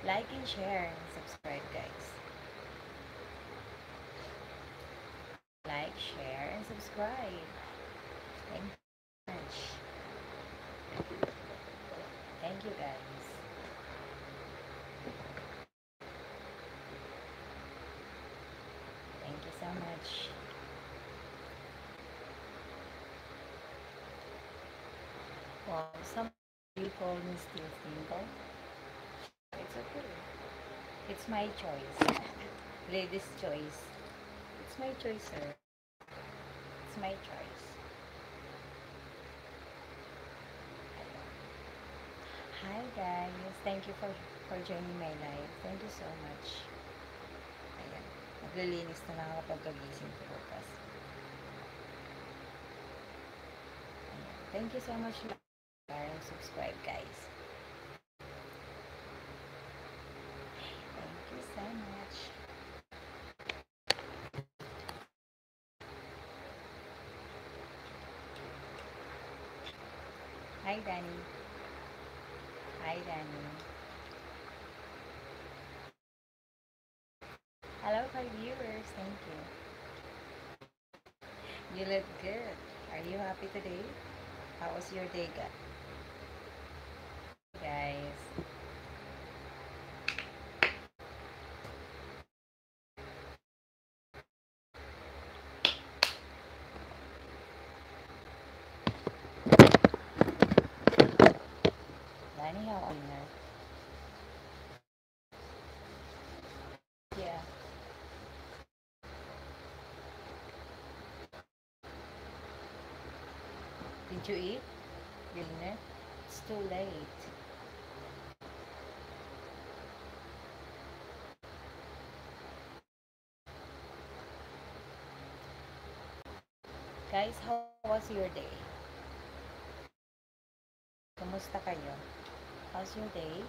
Like and share and subscribe, guys. Like, share, and subscribe. Thank you so much. Thank you, guys. Thank you so much. Well, some people call me still single. It's okay. It's my choice. Ladies' choice. It's my choice, sir. It's my choice. Hi, guys. Thank you for joining my live. Thank you so much. Ayan. Naglilinis na lang ako pagkagising ko bukas. Ayan. Thank you so much. Share and subscribe, guys. Thank you so much. Hi, Danny. Hi, Danny. Hello, my viewers. Thank you. You look good. Are you happy today? How was your day, guys? Danny, how are you? Yeah. Did you eat dinner? It's too late. Guys, how was your day? Kumusta kayo? How's your day?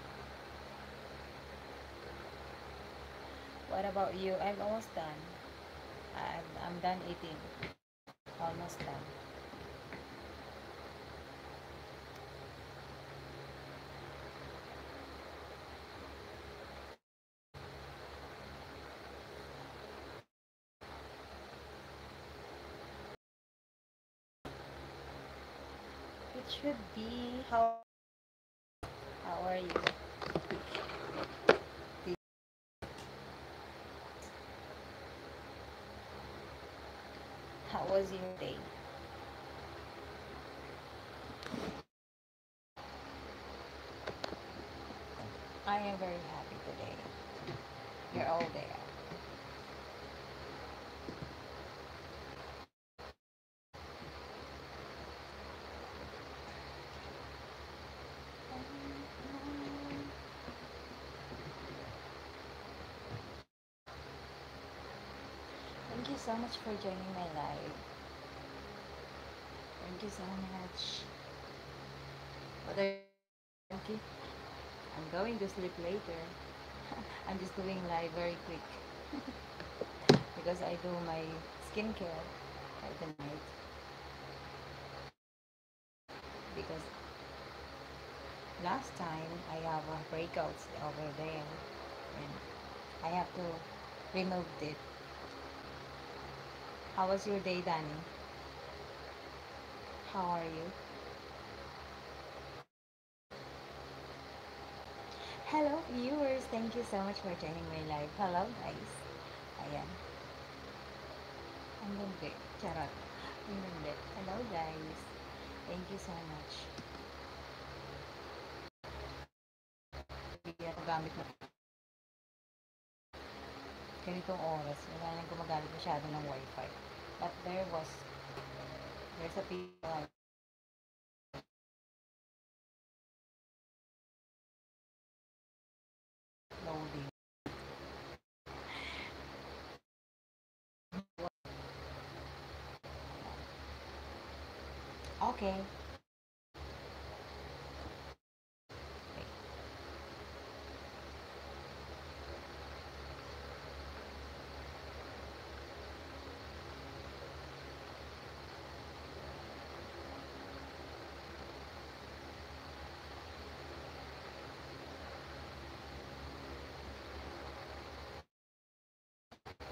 What about you? I'm almost done. I'm done eating. Almost done. It should be how are you? How was your day? I am very happy today. You're all there. Thank you so much for joining my live. Thank you so much. What are thank you? I'm going to sleep later. I'm just doing live very quick because I do my skincare at the night because last time I have breakouts over there and I have to remove it. How was your day, Danny? How are you? Hello, viewers. Thank you so much for joining my live. Hello, guys. Ayan. Ang hindi. Charot. Ang hindi. Hello, guys. Thank you so much. Hindi ako gamit na ganitong oras. Wala nang gumagamit masyado ng wifi. But there's a people loading. Okay.